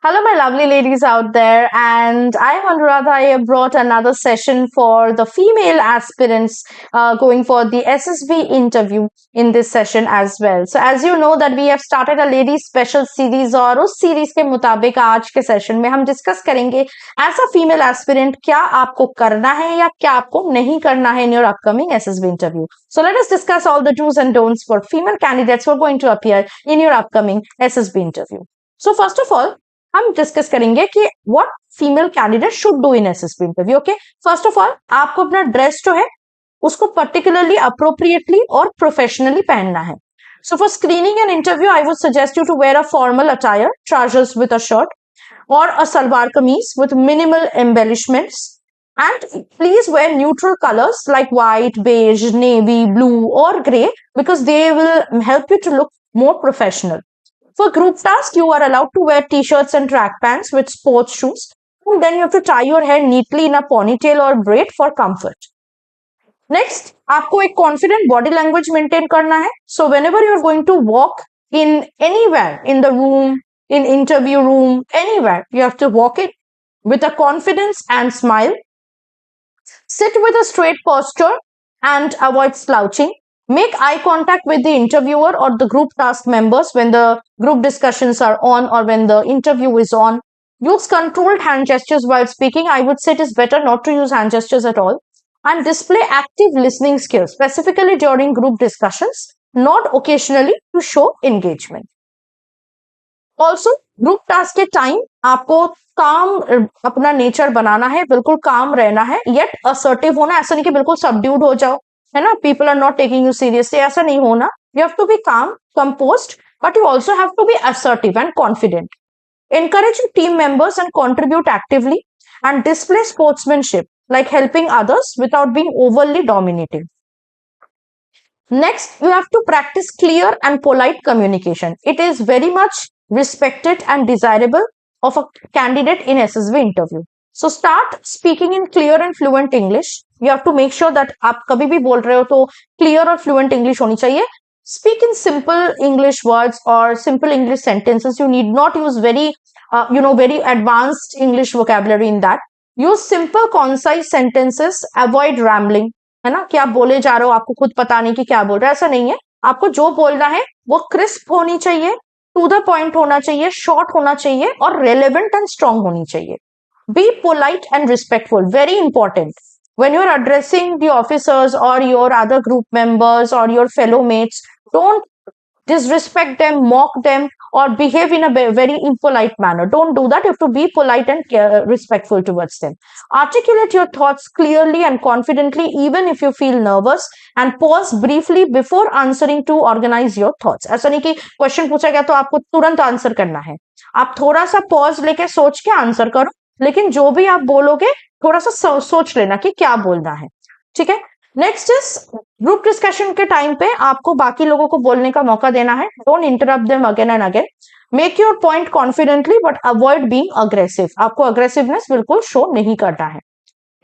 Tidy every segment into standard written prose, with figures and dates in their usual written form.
Hello, my lovely ladies out there, and I am Anuradha. I have brought another session for the female aspirants going for the SSB interview in this session as well. So, as you know that we have started a ladies special series और उस series के मुताबिक आज के session में हम discuss करेंगे as a female aspirant क्या आपको करना है या क्या आपको नहीं करना है in your upcoming SSB interview. So, let us discuss all the do's and don'ts for female candidates who are going to appear in your upcoming SSB interview. So, first of all, हम discuss करेंगे कि what female candidate should do in SSB interview. Okay, first of all आपको अपना dress जो है उसको particularly appropriately और professionally पहनना है। So for screening and interview I would suggest you to wear a formal attire, trousers with a shirt और a salwar kameez with minimal embellishments and please wear neutral colors like white, beige, navy, blue or gray because they will help you to look more professional. For group task, you are allowed to wear t-shirts and track pants with sports shoes. And then you have to tie your hair neatly in a ponytail or braid for comfort. Next, आपको एक confident body language maintain करना है. So whenever you are going to walk in anywhere, in the room, in interview room, anywhere, you have to walk it with a confidence and smile. Sit with a straight posture and avoid slouching. Make eye contact with the interviewer or the group task members when the group discussions are on or when the interview is on. Use controlled hand gestures while speaking. I would say it is better not to use hand gestures at all. And display active listening skills, specifically during group discussions, not occasionally to show engagement. Also group task के time आपको काम अपना nature बनाना है, बिल्कुल काम रहना है, yet assertive होना। ऐसा नहीं कि बिल्कुल सबड्यूड हो जाओ, है ना, people are not taking you seriously, ऐसा नहीं होना। You have to be calm, composed, but you also have to be assertive and confident. Encourage your team members and contribute actively and display sportsmanship like helping others without being overly dominating. Next, you have to practice clear and polite communication. It is very much respected and desirable of a candidate in SSB interview. So start speaking in clear and fluent English. You have to make sure that आप कभी भी बोल रहे हो तो clear और fluent English होनी चाहिए. Speak in simple English words or simple English sentences. You need not use very advanced English vocabulary in that. Use simple, concise sentences. Avoid rambling. है ना, कि आप बोले जा रहे हो, आपको खुद पता नहीं कि क्या बोल रहे हो, ऐसा नहीं है। आपको जो बोलना है वो क्रिस्प होनी चाहिए, टू द पॉइंट होना चाहिए, शॉर्ट होना चाहिए और रेलेवेंट एंड स्ट्रॉन्ग होनी चाहिए. Be polite and respectful, very important. when you're addressing the officers or your other group members or your fellow mates, don't disrespect them, mock them, or behave in a very impolite manner. Don't do that. You have to be polite and respectful towards them. Articulate your thoughts clearly and confidently, even if you feel nervous, and pause briefly before answering to organize your thoughts. ऐसा नहीं कि question पूछा गया तो आपको तुरंत answer करना है. आप थोड़ा सा पॉज लेके सोच के आंसर करो, लेकिन जो भी आप बोलोगे थोड़ा सा सोच लेना कि क्या बोलना है. ठीक है. नेक्स्ट इज ग्रुप डिस्कशन के टाइम पे आपको बाकी लोगों को बोलने का मौका देना है. Don't interrupt them again and again. Make your point confidently but avoid being aggressive. आपको अग्रेसिवनेस बिल्कुल शो नहीं करना है.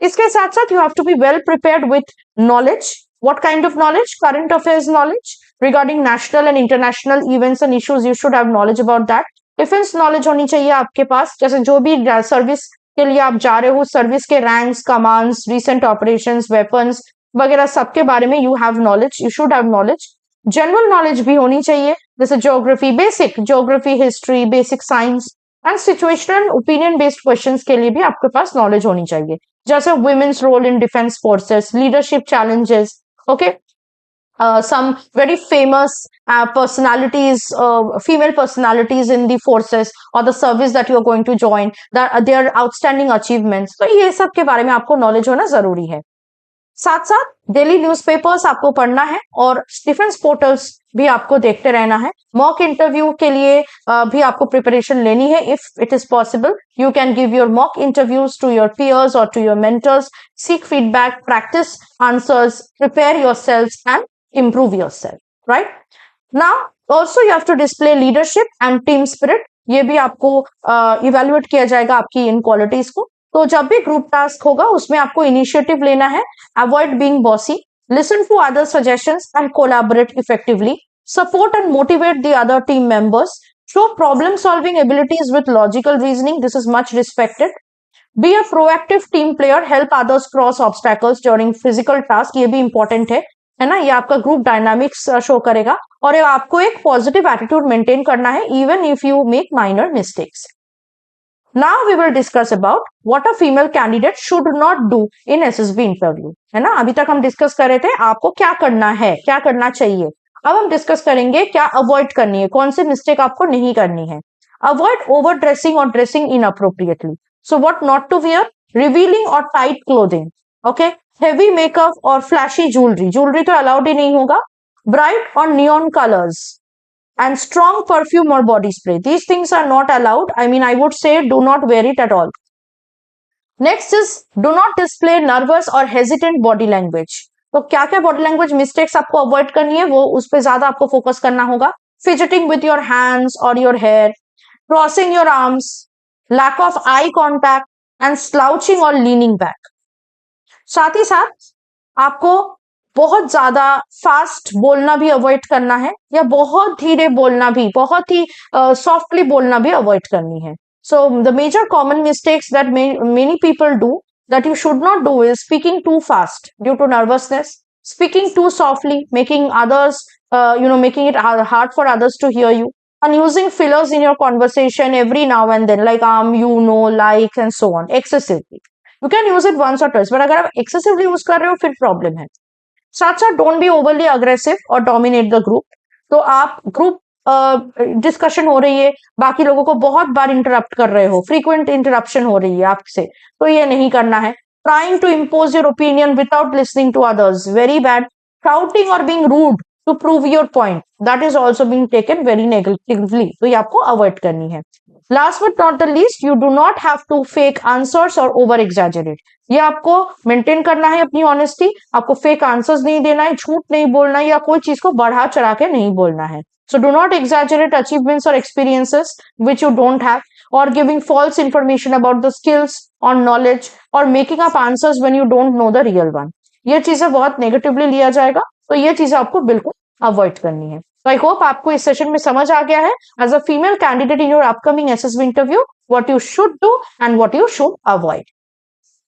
इसके साथ साथ you have to be well prepared with knowledge. What kind of knowledge? Current affairs knowledge regarding national and international events and issues. You should have knowledge about that. Defence knowledge होनी चाहिए आपके पास, जैसे जो भी सर्विस के लिए आप जा रहे हो, सर्विस के ranks, commands, recent operations, weapons वगैरह सबके बारे में you have knowledge, you should have knowledge. General knowledge भी होनी चाहिए, जैसे geography, basic geography, history, basic science and situational opinion based questions के लिए भी आपके पास नॉलेज होनी चाहिए, जैसे women's role in defence forces, leadership challenges. Okay, some very famous personalities, female personalities in the forces or the service that you are going to join, their outstanding achievements. तो ये सब के बारे में आपको नॉलेज होना जरूरी है. साथ साथ डेली न्यूज़पेपर्स आपको पढ़ना है और डिफेंस पोर्टल्स भी आपको देखते रहना है. मॉक इंटरव्यू के लिए भी आपको प्रिपरेशन लेनी है. If it is possible you can give your mock interviews to your peers और to your mentors. Seek feedback, practice answers, prepare yourselves and improve yourself. Right now also you have to display leadership and team spirit. ये भी आपको evaluate किया जाएगा आपकी इन qualities को. तो जब भी ग्रुप टास्क होगा उसमें आपको इनिशिएटिव लेना है. Avoid being bossy, listen to other suggestions and collaborate effectively. Support and motivate the other team members. Show problem solving abilities with logical reasoning. This is much respected. Be a proactive team player. Help others cross obstacles during physical task. ये भी important है ना? ये आपका group dynamics show करेगा और आपको एक पॉजिटिव एटीट्यूड मेंटेन करना है even if you make minor mistakes. Now we will discuss about what a female candidate should not do in SSB interview. है ना? अभी तक हम डिस्कस कर रहे थे आपको क्या करना है, क्या करना चाहिए. अब हम डिस्कस करेंगे क्या अवॉइड करनी है, कौन सी मिस्टेक आपको नहीं करनी है. अवॉइड ओवर ड्रेसिंग और dressing inappropriately. So what not to wear, revealing और tight clothing. Okay, heavy makeup और फ्लैशी ज्वेलरी तो अलाउड ही नहीं होगा. ब्राइट और neon colours and strong perfume or body spray. These things are not allowed. I mean, I would say do not wear it at all. Next is do not display nervous or hesitant body language. तो क्या क्या body language mistakes आपको avoid करनी है वो उस पर ज्यादा आपको focus करना होगा. Fidgeting with your hands or your hair, crossing your arms, lack of eye contact and slouching or leaning back. साथ ही साथ आपको बहुत ज्यादा फास्ट बोलना भी अवॉइड करना है या बहुत धीरे बोलना भी, बहुत ही सॉफ्टली बोलना भी अवॉइड करनी है. So the major common mistakes that many people do that you should not do is speaking too fast due to nervousness, speaking too softly, making others, making it hard for others to hear you, and using fillers in your conversation every now and then, like you know, like, and so on, excessively. You can use it once or twice, but अगर आप excessively use कर रहे हो फिर problem है. साथ साथ don't be overly aggressive और डोमिनेट द ग्रुप. तो आप ग्रुप डिस्कशन हो रही है, बाकी लोगों को बहुत बार इंटरप्ट कर रहे हो, फ्रीक्वेंट इंटरप्शन हो रही है आपसे, तो ये नहीं करना है. Trying to impose your opinion without listening to others, very bad. Shouting और being rude to prove your point, that is also being taken very negatively, तो ये आपको अवॉइड करनी है. Last but not the least, you do not have to fake answers और over exaggerate. ये आपको maintain करना है अपनी ऑनेस्टी. आपको फेक आंसर्स नहीं देना है, झूठ नहीं बोलना है या कोई चीज को बढ़ा चढ़ा के नहीं बोलना है. So do not exaggerate achievements और experiences which you don't have, और giving false information about the skills और नॉलेज, और making up answers when you don't know the real one. ये चीजें बहुत नेगेटिवली लिया जाएगा, तो ये चीजें आपको बिल्कुल अवॉइड करनी है. So I hope आपको इस सेशन में समझ आ गया है as a female candidate in your upcoming SSB interview what you should do and what you should avoid.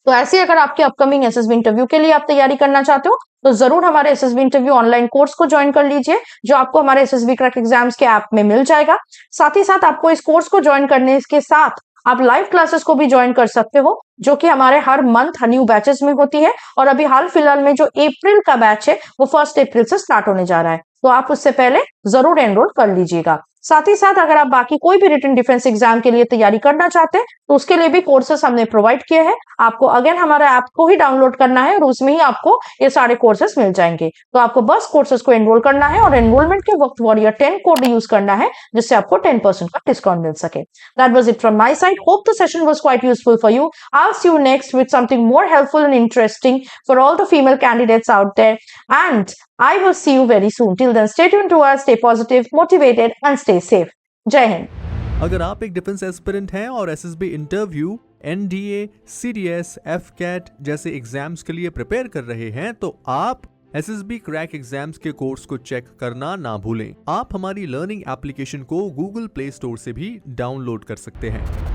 तो ऐसे अगर आपके अपकमिंग SSB इंटरव्यू के लिए आप तैयारी करना चाहते हो तो जरूर हमारे SSB इंटरव्यू ऑनलाइन कोर्स को ज्वाइन कर लीजिए, जो आपको हमारे SSB क्रैक एग्जाम्स के ऐप में मिल जाएगा. साथ ही साथ आपको इस कोर्स को ज्वाइन करने के साथ आप लाइव क्लासेस को भी ज्वाइन कर सकते हो, जो कि हमारे हर मंथ न्यू बैचेस में होती है. और अभी हाल फिलहाल में जो अप्रैल का बैच है वो 1 अप्रैल से स्टार्ट होने जा रहा है, तो आप उससे पहले जरूर एनरोल कर लीजिएगा. साथ ही साथ अगर आप बाकी कोई भी रिटन डिफेंस एग्जाम के लिए तैयारी करना चाहते हैं तो उसके लिए भी कोर्सेस हमने प्रोवाइड किए हैं. आपको अगेन हमारे ऐप को ही डाउनलोड करना है और उसमें ही आपको ये सारे कोर्सेस मिल जाएंगे. तो आपको बस कोर्सेस को एनरोल करना है और एनरोलमेंट के वक्त वॉरियर 10 कोड यूज करना है, जिससे आपको 10% का डिस्काउंट मिल सके. That was it from my side. Hope the session was quite useful for you. I see you next with something more helpful and interesting for all the female candidates out there, and I will see you very soon. Till then, stay tuned to us, stay positive, motivated, and stay safe. जय हिंद. अगर आप एक defence aspirant हैं और SSB interview, NDA, CDS, AFCAT जैसे exams के लिए prepare कर रहे हैं तो आप एसएसबी क्रैक एग्जाम्स के कोर्स को चेक करना ना भूलें. आप हमारी लर्निंग एप्लीकेशन को गूगल प्ले स्टोर से भी डाउनलोड कर सकते हैं.